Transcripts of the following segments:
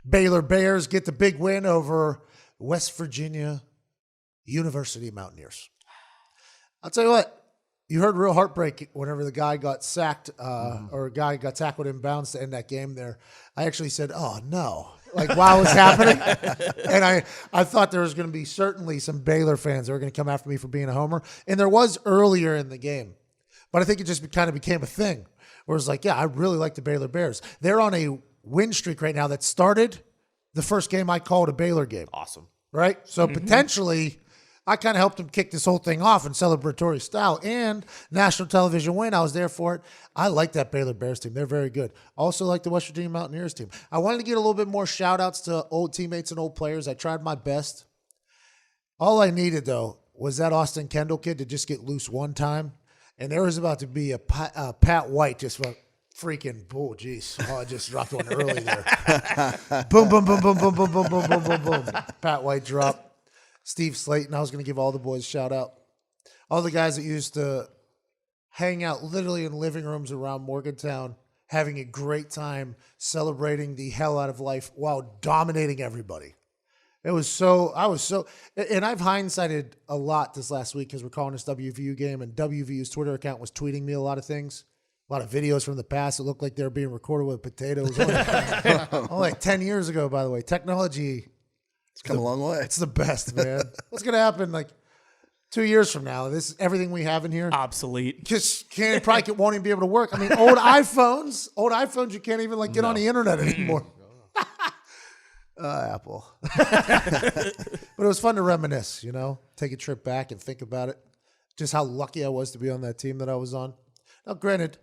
Baylor Bears get the big win over West Virginia University Mountaineers. I'll tell you what, you heard real heartbreak whenever the guy got sacked or a guy got tackled inbounds to end that game there. I actually said, oh, no, like while it was happening. And I thought there was going to be certainly some Baylor fans that were going to come after me for being a homer. And there was earlier in the game. But I think it just kind of became a thing where it's like, yeah, I really like the Baylor Bears. They're on a win streak right now that started the first game I called a Baylor game. Awesome. Right? So potentially I kind of helped them kick this whole thing off in celebratory style and national television win. I was there for it. I like that Baylor Bears team. They're very good. Also like the West Virginia Mountaineers team. I wanted to get a little bit more shout outs to old teammates and old players. I tried my best. All I needed, though, was that Austin Kendall kid to just get loose one time. And there was about to be a Pat White just went freaking, oh, geez. Oh, I just dropped one early there. Boom, boom, boom, boom, boom, boom, boom, boom, boom, boom, boom. Pat White drop. Steve Slayton. I was going to give all the boys a shout out. All the guys that used to hang out literally in living rooms around Morgantown, having a great time, celebrating the hell out of life while dominating everybody. I was so, and I've hindsighted a lot this last week because we're calling this WVU game, and WVU's Twitter account was tweeting me a lot of things, a lot of videos from the past that looked like they were being recorded with potatoes. Only like 10 years ago, by the way. Technology. It's come a long way. It's the best, man. What's going to happen like 2 years from now? This everything we have in here. Obsolete. Just won't even be able to work. I mean, old iPhones, you can't even get on the internet anymore. Apple. But it was fun to reminisce, take a trip back and think about it. Just how lucky I was to be on that team that I was on. Now, granted,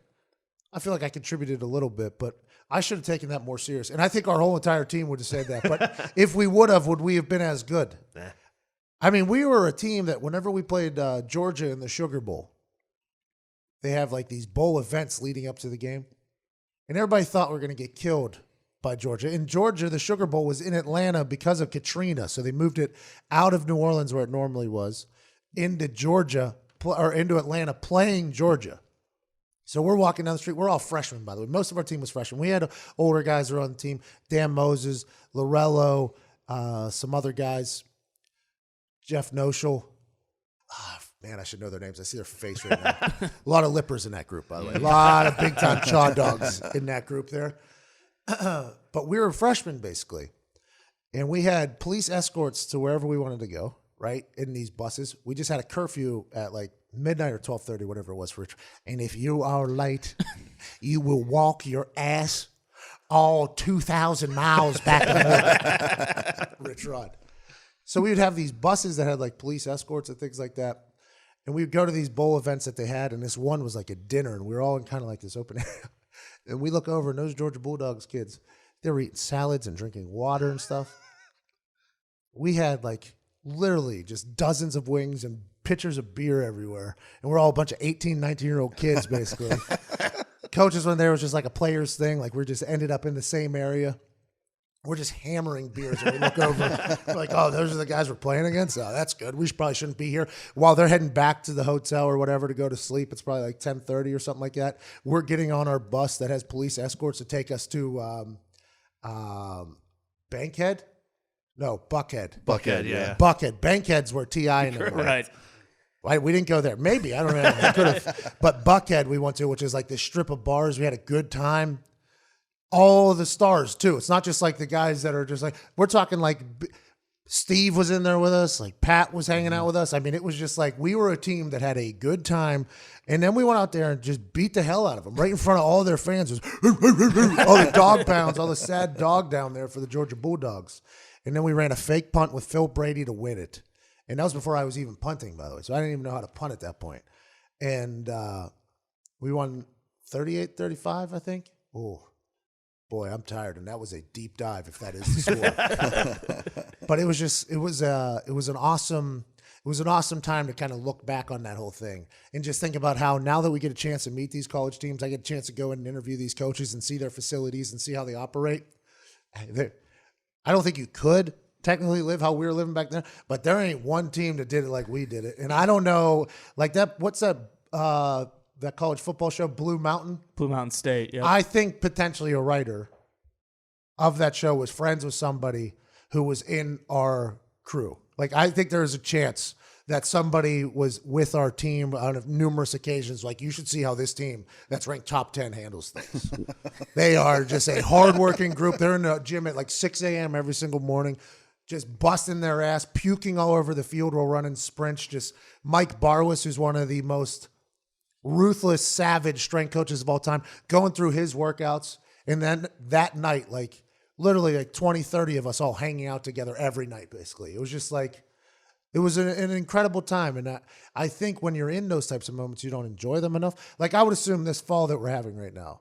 I feel like I contributed a little bit, but I should have taken that more serious. And I think our whole entire team would have said that. But if we would have, would we have been as good? Nah. I mean, we were a team that whenever we played Georgia in the Sugar Bowl, they have like these bowl events leading up to the game. And everybody thought we were going to get killed by Georgia. In Georgia, the Sugar Bowl was in Atlanta because of Katrina. So they moved it out of New Orleans where it normally was into Georgia or into Atlanta playing Georgia. So we're walking down the street. We're all freshmen, by the way. Most of our team was freshmen. We had older guys who were on the team. Dan Moses, Lorello, some other guys. Jeff Noshel. Oh, man, I should know their names. I see their face right now. A lot of lippers in that group, by the way. A lot of big-time chaw dogs in that group there. But we were freshmen, basically. And we had police escorts to wherever we wanted to go, right, in these buses. We just had a curfew at like midnight or 12:30, whatever it was. And if you are late, you will walk your ass all 2,000 miles back to the Rich Rod. So we would have these buses that had like police escorts and things like that. And we would go to these bowl events that they had. And this one was like a dinner. And we were all in kind of like this open area. And we look over and those Georgia Bulldogs kids, they were eating salads and drinking water and stuff. We had like literally just dozens of wings and pitchers of beer everywhere. And we're all a bunch of 18, 19-year-old kids, basically. Coaches when there was just like a players thing. Like we just ended up in the same area. We're just hammering beers. And we look over. We're like, oh, those are the guys we're playing against? Oh, that's good. We probably shouldn't be here. While they're heading back to the hotel or whatever to go to sleep, it's probably like 10:30 or something like that. We're getting on our bus that has police escorts to take us to Bankhead? No, Buckhead. Buckhead, yeah. Buckhead. Bankhead's where T.I. and them were. Right. Right, we didn't go there. Maybe, I don't know. We could have. But Buckhead we went to, which is like this strip of bars. We had a good time. All the stars, too. It's not just like the guys that are just like, we're talking like Steve was in there with us. Like Pat was hanging out with us. I mean, it was just like we were a team that had a good time. And then we went out there and just beat the hell out of them right in front of all their fans. It was all the dog pounds, all the sad dog down there for the Georgia Bulldogs. And then we ran a fake punt with Phil Brady to win it. And that was before I was even punting, by the way. So I didn't even know how to punt at that point. And we won 38-35, I think. Oh, boy, I'm tired. And that was a deep dive, if that is the score. But it was an awesome time to kind of look back on that whole thing and just think about how now that we get a chance to meet these college teams, I get a chance to go in and interview these coaches and see their facilities and see how they operate. I don't think you could technically live how we were living back then, but there ain't one team that did it like we did it. And I don't know, like that, what's that college football show, Blue Mountain? Blue Mountain State, yeah. I think potentially a writer of that show was friends with somebody who was in our crew. Like, I think there's a chance that somebody was with our team on numerous occasions. Like, you should see how this team that's ranked top 10 handles things. They are just a hardworking group. They're in the gym at like 6 a.m. every single morning, just busting their ass, puking all over the field while running sprints. Just Mike Barwis, who's one of the most ruthless, savage strength coaches of all time, going through his workouts. And then that night, like literally like 20, 30 of us all hanging out together every night, basically. It was just like, it was an incredible time. And I think when you're in those types of moments, you don't enjoy them enough. Like, I would assume this fall that we're having right now,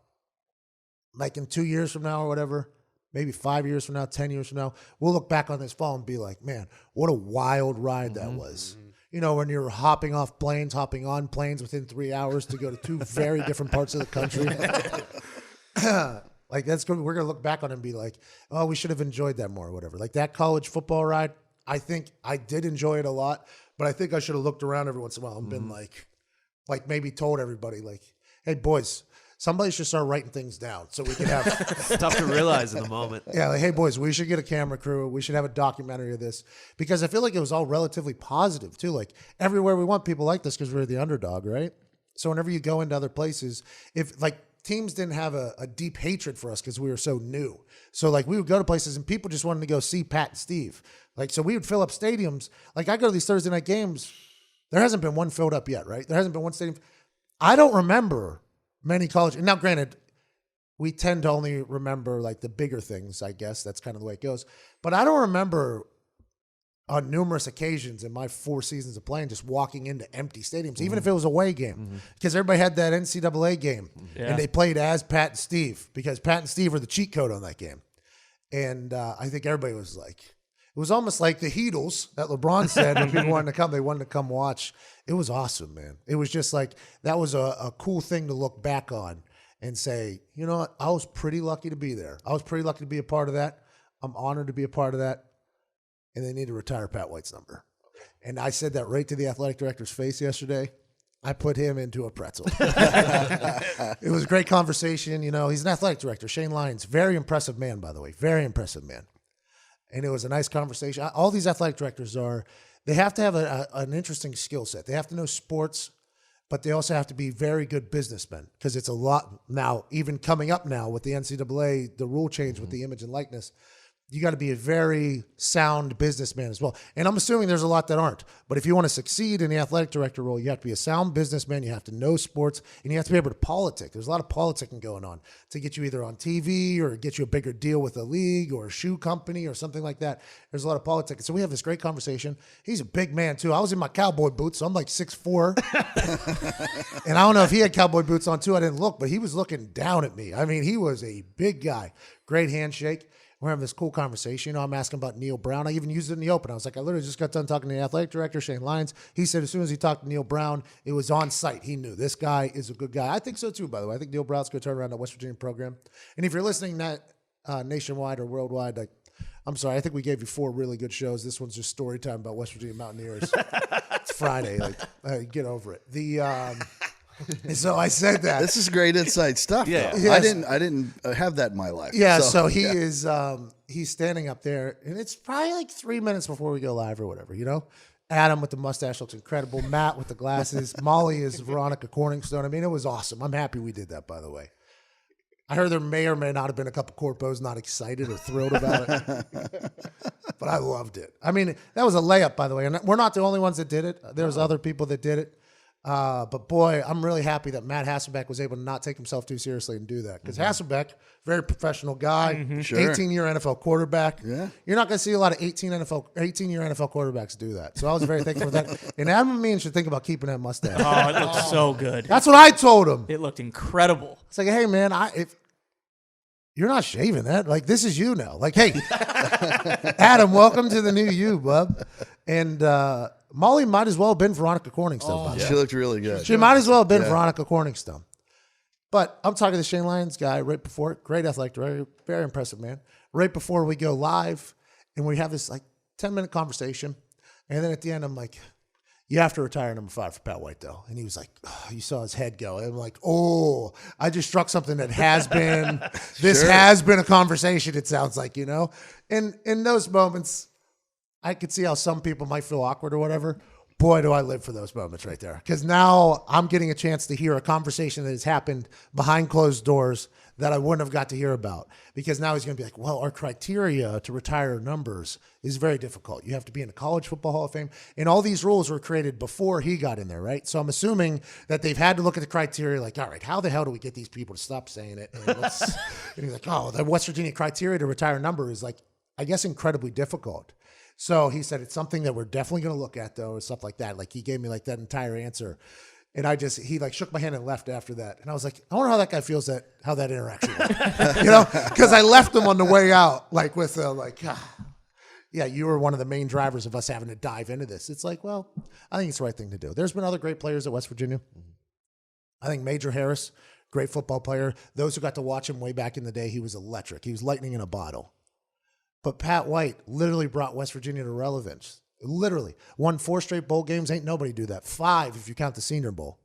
like in 2 years from now or whatever, maybe 5 years from now, 10 years from now, we'll look back on this fall and be like, man, what a wild ride that was. You know, when you're hopping off planes, hopping on planes within 3 hours to go to two very different parts of the country. Like, that's good. We're going to look back on it and be like, oh, we should have enjoyed that more or whatever. Like, that college football ride, I think I did enjoy it a lot, but I think I should have looked around every once in a while and been like maybe told everybody, like, hey, boys, somebody should start writing things down so we can have. It's tough to realize in the moment. Yeah, like, hey, boys, we should get a camera crew. We should have a documentary of this, because I feel like it was all relatively positive too. Like, everywhere we went, people like this because we're the underdog, right? So whenever you go into other places, if like teams didn't have a deep hatred for us because we were so new. So like, we would go to places and people just wanted to go see Pat and Steve. Like, so we would fill up stadiums. Like, I go to these Thursday night games. There hasn't been one filled up yet, right? There hasn't been one stadium. I don't remember many college. Now, granted, we tend to only remember like the bigger things, I guess. That's kind of the way it goes. But I don't remember on numerous occasions in my 4 seasons of playing just walking into empty stadiums, even if it was a away game, because everybody had that NCAA game and they played as Pat and Steve because Pat and Steve were the cheat code on that game. And I think everybody was like, it was almost like the Heatles that LeBron said when people wanted to come, they wanted to come watch. It was awesome, man. It was just like, that was a cool thing to look back on and say, you know what? I was pretty lucky to be there. I was pretty lucky to be a part of that. I'm honored to be a part of that. And they need to retire Pat White's number. And I said that right to the athletic director's face yesterday. I put him into a pretzel. It was a great conversation. You know, he's an athletic director, Shane Lyons. Very impressive man, by the way. Very impressive man. And it was a nice conversation. All these athletic directors they have to have an interesting skill set. They have to know sports, but they also have to be very good businessmen, because it's a lot now, even coming up now with the NCAA, the rule change with the image and likeness. You got to be a very sound businessman as well. And I'm assuming there's a lot that aren't. But if you want to succeed in the athletic director role, you have to be a sound businessman. You have to know sports, and you have to be able to politic. There's a lot of politicking going on to get you either on TV or get you a bigger deal with a league or a shoe company or something like that. There's a lot of politicking. So we have this great conversation. He's a big man too. I was in my cowboy boots, so I'm like 6'4". And I don't know if he had cowboy boots on too. I didn't look, but he was looking down at me. I mean, he was a big guy. Great handshake. We're having this cool conversation. You know, I'm asking about Neil Brown. I even used it in the open. I was like, I literally just got done talking to the athletic director, Shane Lyons. He said as soon as he talked to Neil Brown, it was on site. He knew this guy is a good guy. I think so too, by the way. I think Neil Brown's going to turn around that West Virginia program. And if you're listening nationwide or worldwide, like, I'm sorry, I think we gave you 4 really good shows. This one's just story time about West Virginia Mountaineers. It's Friday. Like, get over it. So I said that. This is great inside stuff. Yeah, yes. I didn't have that in my life. Yeah, so he is. He's standing up there, and it's probably like 3 minutes before we go live or whatever. You know, Adam with the mustache looks incredible. Matt with the glasses. Molly is Veronica Corningstone. I mean, it was awesome. I'm happy we did that. By the way, I heard there may or may not have been a couple corpos not excited or thrilled about it, but I loved it. I mean, that was a layup, by the way, and we're not the only ones that did it. There's other people that did it. But boy, I'm really happy that Matt Hasselbeck was able to not take himself too seriously and do that. Because Hasselbeck, very professional guy, 18-year NFL quarterback. Yeah. You're not going to see a lot of 18-year NFL quarterbacks do that. So I was very thankful for that. And Adam and me should think about keeping that mustache. Oh, it looked so good. That's what I told him. It looked incredible. It's like, hey, man, if you're not shaving that. Like, this is you now. Like, hey, Adam, welcome to the new you, bub. And Molly might as well have been Veronica Corningstone. She looked really good. She might as well have been Veronica Corningstone. But I'm talking to the Shane Lyons guy right before, great athletic director, very impressive man. Right before we go live, and we have this like 10-minute conversation. And then at the end, I'm like, You have to retire number 5 for Pat White, though. And he was like, you saw his head go. And I'm like, oh, I just struck something that has been, this has been a conversation, it sounds like, you know? And in those moments, I could see how some people might feel awkward or whatever. Boy, do I live for those moments right there. Because now I'm getting a chance to hear a conversation that has happened behind closed doors that I wouldn't have got to hear about. Because now he's going to be like, well, our criteria to retire numbers is very difficult. You have to be in the College Football Hall of Fame. And all these rules were created before he got in there, right? So I'm assuming that they've had to look at the criteria like, all right, how the hell do we get these people to stop saying it? And, and he's like, oh, the West Virginia criteria to retire a number is like, I guess, incredibly difficult. So he said, it's something that we're definitely going to look at, though, or stuff like that. Like, he gave me like that entire answer. And he like shook my hand and left after that. And I was like, I wonder how that guy feels how that interaction went. You know, because I left him on the way out, like with yeah, you were one of the main drivers of us having to dive into this. It's like, well, I think it's the right thing to do. There's been other great players at West Virginia. I think Major Harris, great football player. Those who got to watch him way back in the day, he was electric. He was lightning in a bottle. But Pat White literally brought West Virginia to relevance. Literally. Won 4 straight bowl games. Ain't nobody do that. 5 if you count the Senior Bowl.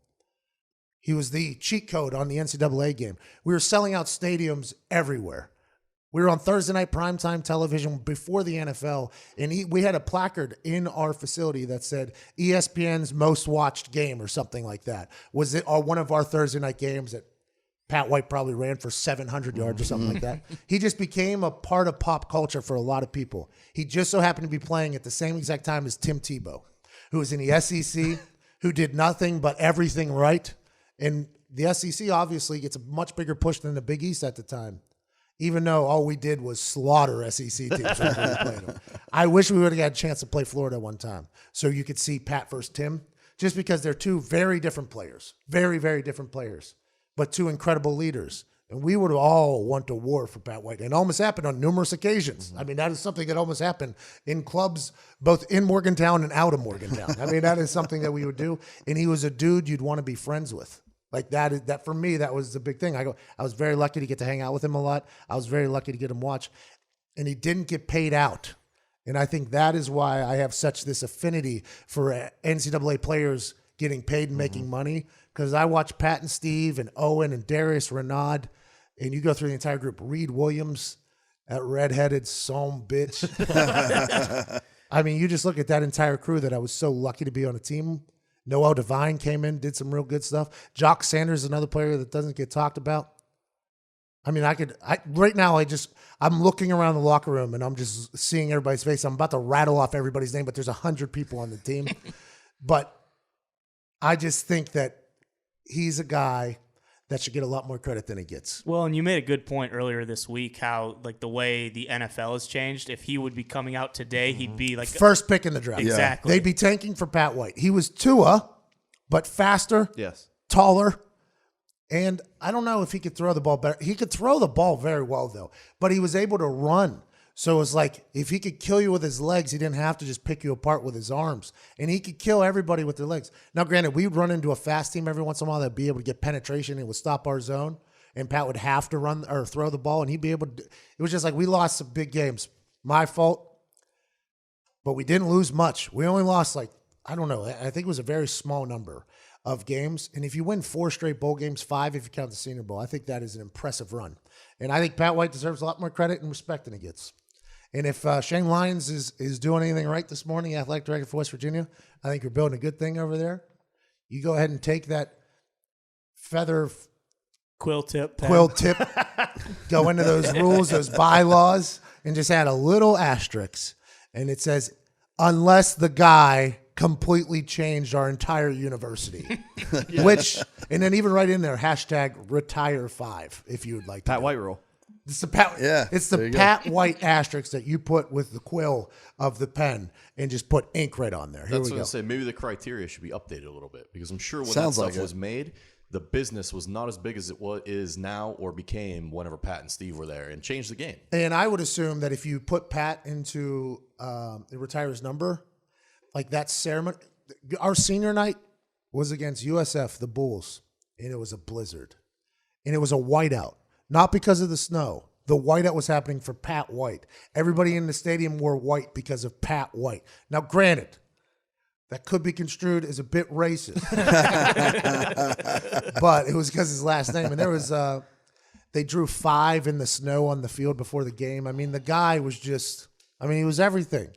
He was the cheat code on the NCAA game. We were selling out stadiums everywhere. We were on Thursday night primetime television before the NFL, and we had a placard in our facility that said ESPN's most watched game or something like that. Was it one of our Thursday night games that Pat White probably ran for 700 yards or something like that. He just became a part of pop culture for a lot of people. He just so happened to be playing at the same exact time as Tim Tebow, who was in the SEC, who did nothing but everything right. And the SEC obviously gets a much bigger push than the Big East at the time, even though all we did was slaughter SEC teams when we played them. I wish we would have had a chance to play Florida one time so you could see Pat versus Tim, just because they're 2 very different players, very, very different players, but 2 incredible leaders. And we would all want a war for Pat White. And it almost happened on numerous occasions. I mean, that is something that almost happened in clubs, both in Morgantown and out of Morgantown. I mean, that is something that we would do. And he was a dude you'd want to be friends with. Like that for me, that was the big thing. I was very lucky to get to hang out with him a lot. I was very lucky to get him watch. And he didn't get paid out. And I think that is why I have such this affinity for NCAA players getting paid and making money. Because I watch Pat and Steve and Owen and Darius Renaud, and you go through the entire group. Reed Williams, that redheaded son bitch. I mean, you just look at that entire crew that I was so lucky to be on a team. Noel Devine came in, did some real good stuff. Jock Sanders, another player that doesn't get talked about. I mean, right now, I'm looking around the locker room and I'm just seeing everybody's face. I'm about to rattle off everybody's name, but there's 100 people on the team. But I just think that he's a guy that should get a lot more credit than he gets. Well, and you made a good point earlier this week how, like, the way the NFL has changed. If he would be coming out today, he'd be like first pick in the draft. Exactly. They'd be tanking for Pat White. He was Tua, but faster, taller, and I don't know if he could throw the ball better. He could throw the ball very well, though, but he was able to run. So it's like if he could kill you with his legs, he didn't have to just pick you apart with his arms. And he could kill everybody with their legs. Now, granted, we would run into a fast team every once in a while that would be able to get penetration and would stop our zone. And Pat would have to run or throw the ball, and he'd be able to. It was just like we lost some big games. My fault. But we didn't lose much. We only lost I don't know. I think it was a very small number of games. And if you win 4 straight bowl games, 5 if you count the Senior Bowl, I think that is an impressive run. And I think Pat White deserves a lot more credit and respect than he gets. And if Shane Lyons is doing anything right this morning, athletic director for West Virginia, I think you're building a good thing over there. You go ahead and take that feather quill tip, go into those rules, those bylaws, and just add a little asterisk. And it says, unless the guy completely changed our entire university. And then even right in there, #retire5 if you would like to. Pat White rule. It's the Pat White asterisk that you put with the quill of the pen and just put ink right on there. Here That's we what go. I say. Maybe the criteria should be updated a little bit because I'm sure when Sounds that like stuff it. was made, the business was not as big as it is now or became whenever Pat and Steve were there and changed the game. And I would assume that if you put Pat into the retirer's number, like that ceremony, our senior night was against USF, the Bulls, and it was a blizzard. And it was a whiteout. Not because of the snow. The whiteout was happening for Pat White. Everybody in the stadium wore white because of Pat White. Now, granted, that could be construed as a bit racist. But it was because his last name. And there was, they drew 5 in the snow on the field before the game. I mean, the guy was just, he was everything.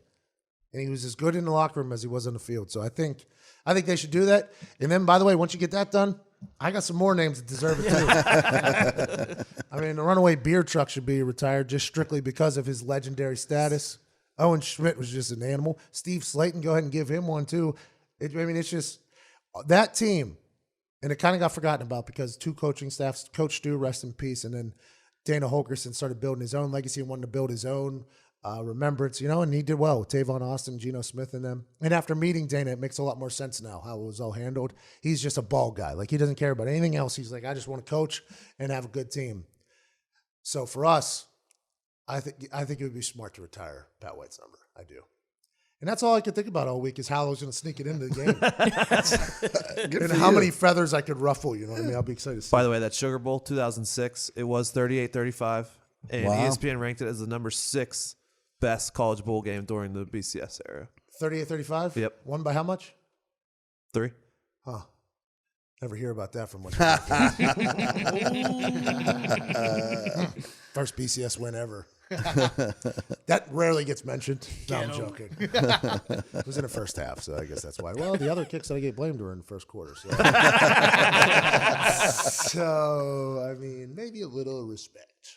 And he was as good in the locker room as he was on the field. So I think they should do that. And then, by the way, once you get that done, I got some more names that deserve it too. The runaway beer truck should be retired just strictly because of his legendary status. Owen Schmidt was just an animal. Steve Slayton, go ahead and give him one too. It's just that team, and it kind of got forgotten about because 2 coaching staffs, Coach Stu, rest in peace, and then Dana Holgerson started building his own legacy and wanted to build his own remembrance, and he did well with Tavon Austin, Geno Smith, and them. And after meeting Dana, it makes a lot more sense now how it was all handled. He's just a ball guy. Like, he doesn't care about anything else. He's like, I just want to coach and have a good team. So for us, I think it would be smart to retire Pat White's number. I do. And that's all I could think about all week is how I was going to sneak it into the game. And how many feathers I could ruffle, you know what I mean? I'll be excited to see. By the way, that Sugar Bowl 2006, it was 38-35, and ESPN ranked it as the number 6 best college bowl game during the BCS era. 38-35? Yep. Won by how much? 3. Huh. Never hear about that from one. First BCS win ever. That rarely gets mentioned. No, I'm joking. It was in the first half, so I guess that's why. Well, the other kicks that I get blamed were in the first quarter. So, maybe a little respect.